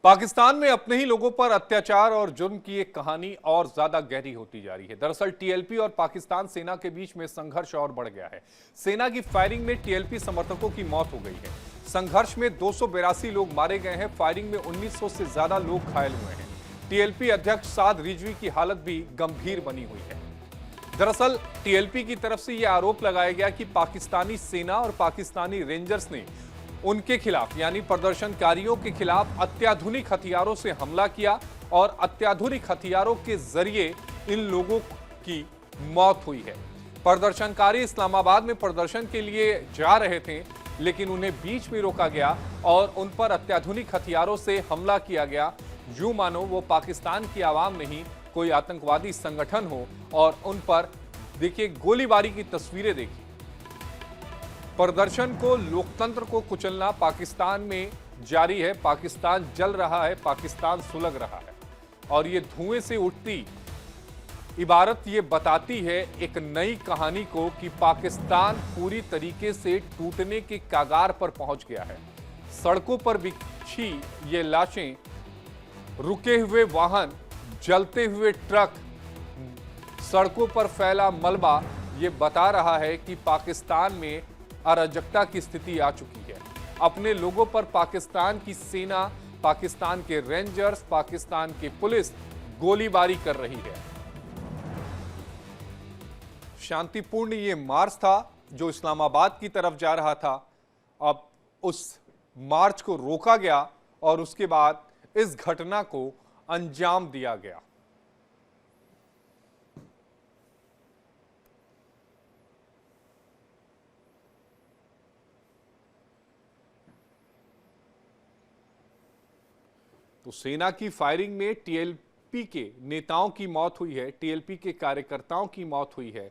पाकिस्तान में अपने ही लोगों पर अत्याचार और जुर्म की एक कहानी और ज्यादा गहरी होती जा रही है। दरअसल टीएलपी और पाकिस्तान सेना के बीच में संघर्ष और बढ़ गया है। सेना की फायरिंग में टीएलपी समर्थकों की मौत हो गई है। संघर्ष में 282 लोग मारे गए हैं। फायरिंग में 1900 से ज्यादा लोग घायल हुए हैं। टीएलपी अध्यक्ष साद रिजवी की हालत भी गंभीर बनी हुई है। दरअसल टीएलपी की तरफ से यह आरोप लगाया गया कि पाकिस्तानी सेना और पाकिस्तानी रेंजर्स ने उनके खिलाफ यानी प्रदर्शनकारियों के खिलाफ अत्याधुनिक हथियारों से हमला किया और अत्याधुनिक हथियारों के जरिए इन लोगों की मौत हुई है। प्रदर्शनकारी इस्लामाबाद में प्रदर्शन के लिए जा रहे थे, लेकिन उन्हें बीच में रोका गया और उन पर अत्याधुनिक हथियारों से हमला किया गया। यूं मानो वो पाकिस्तान की आवाम नहीं, कोई आतंकवादी संगठन हो और उन पर देखिए गोलीबारी की तस्वीरें देखिए। प्रदर्शन को, लोकतंत्र को कुचलना पाकिस्तान में जारी है। पाकिस्तान जल रहा है, पाकिस्तान सुलग रहा है और ये धुएं से उठती इबारत ये बताती है एक नई कहानी को कि पाकिस्तान पूरी तरीके से टूटने के कगार पर पहुंच गया है। सड़कों पर बिछी ये लाशें, रुके हुए वाहन, जलते हुए ट्रक, सड़कों पर फैला मलबा ये बता रहा है कि पाकिस्तान में अराजकता की स्थिति आ चुकी है। अपने लोगों पर पाकिस्तान की सेना, पाकिस्तान के रेंजर्स, पाकिस्तान की पुलिस गोलीबारी कर रही है। शांतिपूर्ण ये मार्च था जो इस्लामाबाद की तरफ जा रहा था। अब उस मार्च को रोका गया और उसके बाद इस घटना को अंजाम दिया गया। तो सेना की फायरिंग में टीएलपी के नेताओं की मौत हुई है, टीएलपी के कार्यकर्ताओं की मौत हुई है।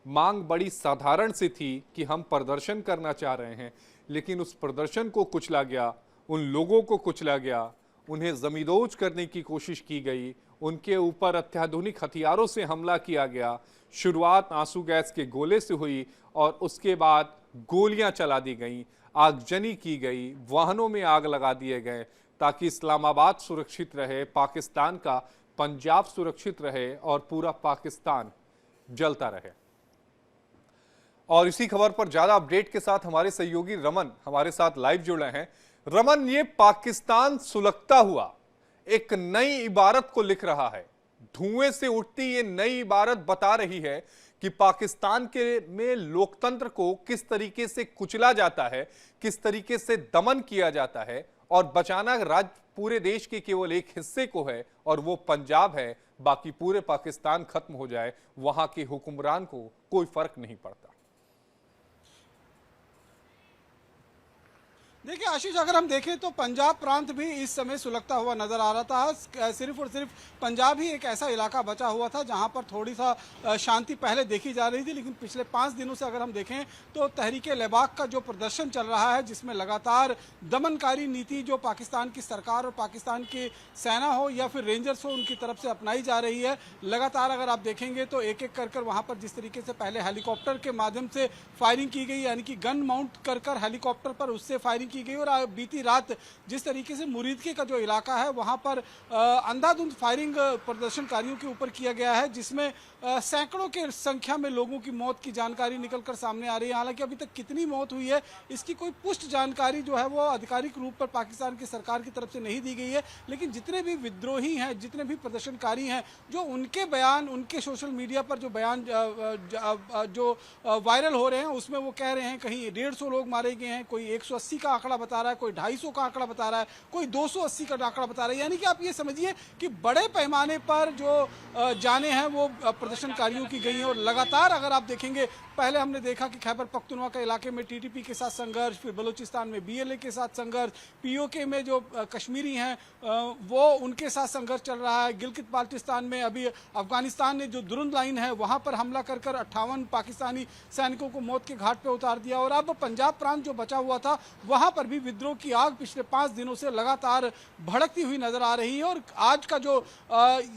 मांग बड़ी साधारण सी थी कि हम प्रदर्शन करना चाह रहे हैं, लेकिन उस प्रदर्शन को कुचला गया, उन लोगों को कुचला गया, उन्हें जमींदोज करने की कोशिश की गई, उनके ऊपर अत्याधुनिक हथियारों से हमला किया गया। शुरुआत आंसू गैस के गोले से हुई और उसके बाद गोलियां चला दी गईं, आगजनी की गई, वाहनों में आग लगा दिए गए ताकि इस्लामाबाद सुरक्षित रहे, पाकिस्तान का पंजाब सुरक्षित रहे और पूरा पाकिस्तान जलता रहे। और इसी खबर पर ज्यादा अपडेट के साथ हमारे सहयोगी रमन हमारे साथ लाइव जुड़े हैं। रमन, ये पाकिस्तान सुलगता हुआ एक नई इबारत को लिख रहा है। धुएं से उठती ये नई इबारत बता रही है कि पाकिस्तान के में लोकतंत्र को किस तरीके से कुचला जाता है, किस तरीके से दमन किया जाता है और बचाना राज्य पूरे देश के केवल एक हिस्से को है और वो पंजाब है। बाकी पूरे पाकिस्तान खत्म हो जाए, वहां के हुक्मरान को कोई फर्क नहीं पड़ता। देखिए आशीष, अगर हम देखें तो पंजाब प्रांत भी इस समय सुलगता हुआ नजर आ रहा था। सिर्फ और सिर्फ पंजाब ही एक ऐसा इलाका बचा हुआ था जहां पर थोड़ी सा शांति पहले देखी जा रही थी, लेकिन पिछले 5 दिनों से अगर हम देखें तो तहरीके लेबाक का जो प्रदर्शन चल रहा है, जिसमें लगातार दमनकारी नीति जो पाकिस्तान की सरकार और पाकिस्तान की सेना हो या फिर रेंजर्स हो, उनकी तरफ से अपनाई जा रही है। लगातार अगर आप देखेंगे तो एक एक कर वहाँ पर जिस तरीके से पहले हेलीकॉप्टर के माध्यम से फायरिंग की गई, यानी कि गन माउंट कर हेलीकॉप्टर पर उससे फायरिंग की गई, और बीती रात जिस तरीके से मुरीदके का जो इलाका है वहां पर अंधाधुंध फायरिंग प्रदर्शनकारियों के ऊपर किया गया है, जिसमें सैकड़ों के संख्या में लोगों की मौत की जानकारी निकलकर सामने आ रही है। हालांकि अभी तक कितनी मौत हुई है इसकी कोई पुष्ट जानकारी जो है वो आधिकारिक रूप पर पाकिस्तान की सरकार की तरफ से नहीं दी गई है, लेकिन जितने भी विद्रोही हैं, जितने भी प्रदर्शनकारी हैं, जो उनके बयान, उनके सोशल मीडिया पर जो बयान जो वायरल हो रहे हैं, उसमें वो कह रहे हैं कहीं 150 लोग मारे गए हैं, कोई 180 का आंकड़ा बता रहा है, कोई 250 का आंकड़ा बता रहा है, कोई 280 का आंकड़ा बता रहा है। यानी कि आप ये समझिए कि बड़े पैमाने पर जो जाने हैं वो प्रदर्शनकारियों की गई हैं। और लगातार अगर आप देखेंगे, पहले हमने देखा कि खैबर पख्तूनख्वा के इलाके में टीटीपी के साथ संघर्ष, फिर बलूचिस्तान में बीएलए के साथ संघर्ष, पीओके में जो कश्मीरी हैं वो उनके साथ संघर्ष चल रहा है। गिलगित बाल्टिस्तान में अभी अफगानिस्तान ने जो दुरुंद लाइन है वहां पर हमला कर 58 पाकिस्तानी सैनिकों को मौत के घाट पे उतार दिया। और अब पंजाब प्रांत जो बचा हुआ था वहां पर भी विद्रोह की आग पिछले 5 दिनों से लगातार भड़कती हुई नजर आ रही है। और आज का जो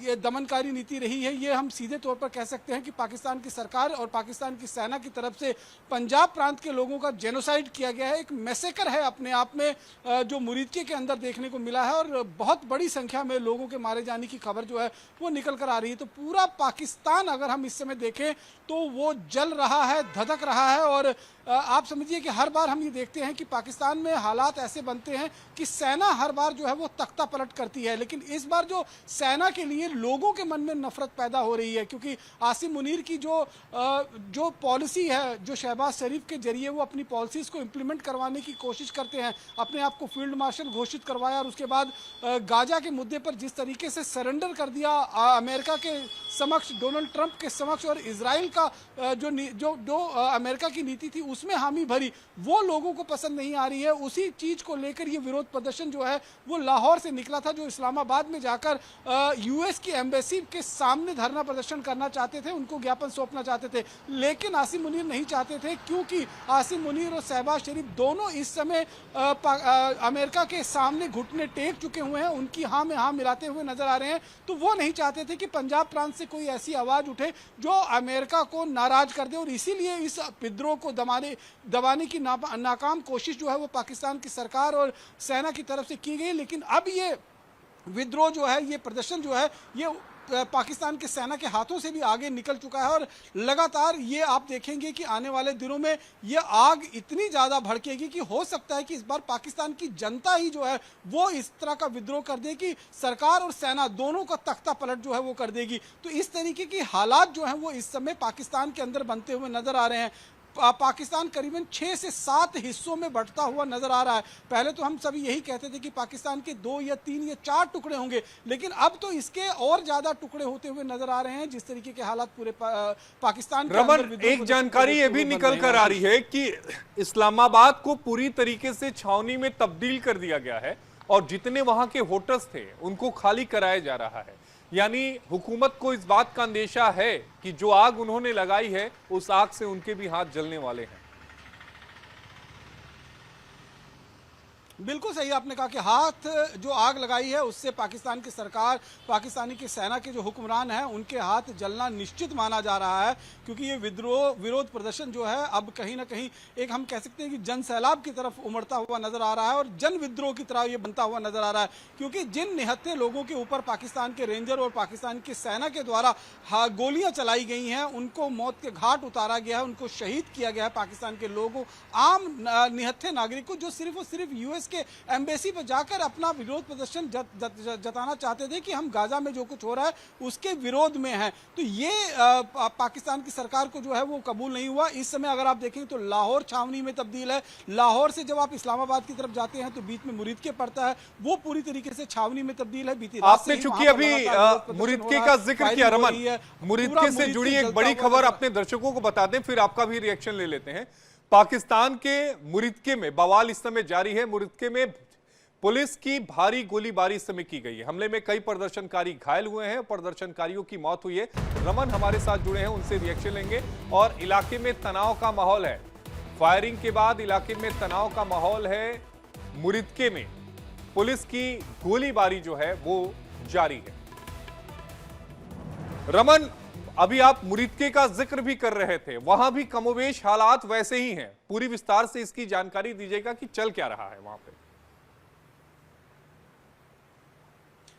ये दमनकारी नीति रही है, ये हम सीधे तौर पर कह सकते हैं कि पाकिस्तान की सरकार और पाकिस्तान की सेना की तरफ से पंजाब प्रांत के लोगों का जेनोसाइड किया गया है। एक मैसेकर है अपने आप में जो मुरीदके के अंदर देखने को मिला है, और बहुत बड़ी संख्या में लोगों के मारे जाने की खबर जो है वो निकल कर आ रही है। तो पूरा पाकिस्तान अगर हम इस समय देखें तो वो जल रहा है, धधक रहा है। और आप समझिए कि हर बार हम ये देखते हैं कि पाकिस्तान में हालात ऐसे बनते हैं कि सेना हर बार जो है वो तख्ता पलट करती है, लेकिन इस बार जो सेना के लिए लोगों के मन में नफरत पैदा हो रही है, क्योंकि आसिम मुनीर की जो पॉलिसी है, जो शहबाज शरीफ के जरिए वो अपनी पॉलिसीज को इम्प्लीमेंट करवाने की कोशिश करते हैं, अपने आप को फील्ड मार्शल घोषित करवाया और उसके बाद गाजा के मुद्दे पर जिस तरीके से सरेंडर कर दिया अमेरिका के समक्ष, डोनाल्ड ट्रंप के समक्ष, और इसराइल का जो अमेरिका की नीति थी उसमें हामी भरी, वो लोगों को पसंद नहीं आ रही है। उसी चीज को लेकर ये विरोध प्रदर्शन जो है वो लाहौर से निकला था, जो इस्लामाबाद में जाकर यूएस की एम्बेसी के सामने धरना प्रदर्शन करना चाहते थे, उनको ज्ञापन सौंपना चाहते थे। लेकिन आसिम मुनीर नहीं चाहते थे, क्योंकि आसिम मुनीर और शहबाज शरीफ दोनों इस समय अमेरिका के सामने घुटने टेक चुके हुए हैं, उनकी हाँ में हाँ मिलाते हुए नजर आ रहे हैं। तो वो नहीं चाहते थे कि पंजाब प्रांत से कोई ऐसी आवाज उठे जो अमेरिका को नाराज कर दे, और इसीलिए इस विद्रोह को दबाने की नाकाम कोशिश जो है वो पाकिस्तान की सरकार और सेना की तरफ से की गई। लेकिन अब ये विद्रोह जो है, ये प्रदर्शन जो है, ये पाकिस्तान के सेना के हाथों से भी आगे निकल चुका है। और लगातार ये आप देखेंगे कि आने वाले दिनों में ये आग इतनी ज़्यादा भड़केगी कि हो सकता है कि इस बार पाकिस्तान की जनता ही जो है वो इस तरह का विद्रोह कर दे कि सरकार और सेना दोनों का तख्ता पलट जो है वो कर देगी। तो इस तरीके की हालात जो हैं वो इस समय पाकिस्तान के अंदर बनते हुए नजर आ रहे हैं। पाकिस्तान करीबन 6 से 7 हिस्सों में बढ़ता हुआ नजर आ रहा है। पहले तो हम सभी यही कहते थे कि पाकिस्तान के 2 या 3 या 4 टुकड़े होंगे, लेकिन अब तो इसके और ज्यादा टुकड़े होते हुए नजर आ रहे हैं, जिस तरीके के हालात पूरे पाकिस्तान के अंदर। रमन, एक जानकारी ये भी निकल कर आ रही है कि इस्लामाबाद को पूरी तरीके से छावनी में तब्दील कर दिया गया है और जितने वहां के होटल्स थे उनको खाली कराया जा रहा है। यानी हुकूमत को इस बात का अंदेशा है कि जो आग उन्होंने लगाई है उस आग से उनके भी हाथ जलने वाले हैं। बिल्कुल सही आपने कहा कि हाथ जो आग लगाई है उससे पाकिस्तान की सरकार, पाकिस्तानी की सेना के जो हुक्मरान हैं उनके हाथ जलना निश्चित माना जा रहा है, क्योंकि ये विरोध प्रदर्शन जो है अब कहीं ना कहीं एक हम कह सकते हैं कि जन सैलाब की तरफ उमड़ता हुआ नजर आ रहा है और जन विद्रोह की तरह ये बनता हुआ नजर आ रहा है। क्योंकि जिन निहत्थे लोगों के ऊपर पाकिस्तान के रेंजर और पाकिस्तान की सेना के द्वारा गोलियां चलाई गई हैं, उनको मौत के घाट उतारा गया है, उनको शहीद किया गया है पाकिस्तान के लोगों, आम निहत्थे नागरिक को, जो सिर्फ और सिर्फ यूएस के एम्बेसी पर जाकर अपना विरोध प्रदर्शन जताना चाहते थे कि हम गाजा में जो कुछ हो रहा है उसके विरोध में है। तो ये पाकिस्तान की सरकार को जो है वो कबूल नहीं हुआ। इस समय अगर आप देखें तो लाहौर छावनी में तब्दील है। लाहौर से जब आप इस्लामाबाद की तरफ जाते हैं तो बीच में मुरीदके पड़ता है, वो पूरी तरीके से छावनी में तब्दील है। बीती रात आपने चूंकि अभी मुरीदके का जिक्र किया रमन, मुरीदके से जुड़ी एक बड़ी खबर अपने दर्शकों को बता दें, फिर आपका भी रिएक्शन ले लेते हैं। पाकिस्तान के मुरीदके में बवाल इस समय जारी है। मुरीदके में पुलिस की भारी गोलीबारी इस समय की गई है। हमले में कई प्रदर्शनकारी घायल हुए हैं, प्रदर्शनकारियों की मौत हुई है। रमन हमारे साथ जुड़े हैं, उनसे रिएक्शन लेंगे। और इलाके में तनाव का माहौल है, फायरिंग के बाद इलाके में तनाव का माहौल है। मुरीदके में पुलिस की गोलीबारी जो है वो जारी है। रमन, अभी आप मुरीदके का जिक्र भी कर रहे थे, वहां भी कमोवेश हालात वैसे ही हैं। पूरी विस्तार से इसकी जानकारी दीजिएगा कि चल क्या रहा है वहां पे।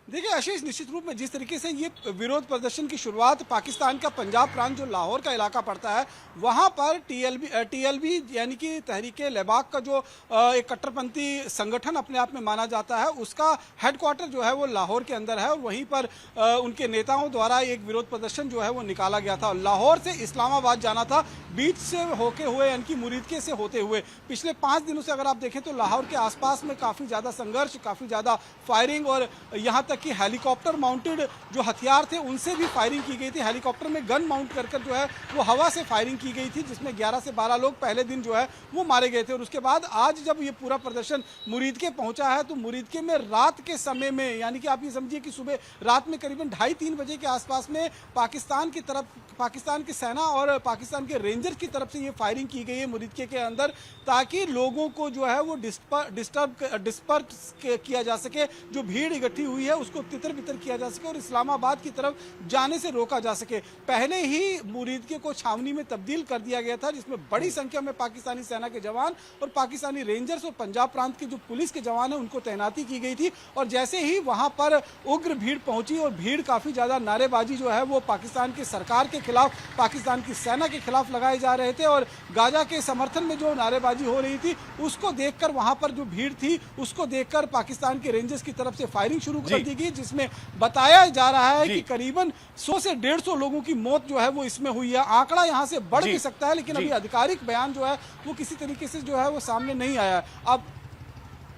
देखिए आशीष, निश्चित रूप में जिस तरीके से ये विरोध प्रदर्शन की शुरुआत पाकिस्तान का पंजाब प्रांत जो लाहौर का इलाका पड़ता है वहाँ पर टीएलबी यानी कि तहरीके लेबाक का जो एक कट्टरपंथी संगठन अपने आप में माना जाता है, उसका हेडक्वार्टर जो है वो लाहौर के अंदर है और वहीं पर उनके नेताओं द्वारा एक विरोध प्रदर्शन जो है वो निकाला गया था। लाहौर से इस्लामाबाद जाना था, बीच से होके हुए यानी कि मुरीदके से होते हुए। पिछले 5 दिनों से अगर आप देखें तो लाहौर के आसपास में काफ़ी ज़्यादा संघर्ष, काफ़ी ज़्यादा फायरिंग और यहाँ तक तक कि हेलीकॉप्टर माउंटेड जो हथियार थे उनसे भी फायरिंग की गई थी। हेलीकॉप्टर में गन माउंट कर जो है वो हवा से फायरिंग की गई थी, जिसमें 11 से 12 लोग पहले दिन जो है वो मारे गए थे। और उसके बाद आज जब ये पूरा प्रदर्शन मुरीदके पहुंचा है तो मुरीदके में रात के समय में, यानी कि आप ये समझिए कि सुबह रात में करीबन 2:30-3 बजे के आसपास में पाकिस्तान की तरफ, पाकिस्तान की सेना और पाकिस्तान के रेंजर की तरफ से ये फायरिंग की गई है मुरीदके के अंदर, ताकि लोगों को जो है वो डिस्पर्स किया जा सके, जो भीड़ इकट्ठी हुई है उसको तितर बितर किया जा सके और इस्लामाबाद की तरफ जाने से रोका जा सके। पहले ही मुरीदके को छावनी में तब्दील कर दिया गया था, जिसमें बड़ी संख्या में पाकिस्तानी सेना के जवान और पाकिस्तानी रेंजर्स और पंजाब प्रांत के जो पुलिस के जवान हैं उनको तैनाती की गई थी। और जैसे ही वहां पर उग्र भीड़ पहुंची और भीड़ काफी ज्यादा, नारेबाजी जो है वो पाकिस्तान की सरकार के खिलाफ, पाकिस्तान की सेना के खिलाफ लगाए जा रहे थे और गाजा के समर्थन में जो नारेबाजी हो रही थी उसको देखकर, वहां पर जो भीड़ थी उसको देखकर पाकिस्तान के रेंजर्स की तरफ से फायरिंग शुरू कर दी गई, जिसमें बताया जा रहा है कि करीबन 100 से 150 लोगों की मौत जो है वो इसमें हुई है। आंकड़ा यहां से बढ़ भी सकता है, लेकिन अभी आधिकारिक बयान जो है वो किसी तरीके से जो है वो सामने नहीं आया। अब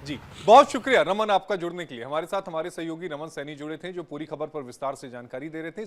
जी, बहुत शुक्रिया रमन आपका जुड़ने के लिए। हमारे साथ हमारे सहयोगी रमन सैनी जुड़े थे, जो पूरी खबर पर विस्तार से जानकारी दे रहे थे।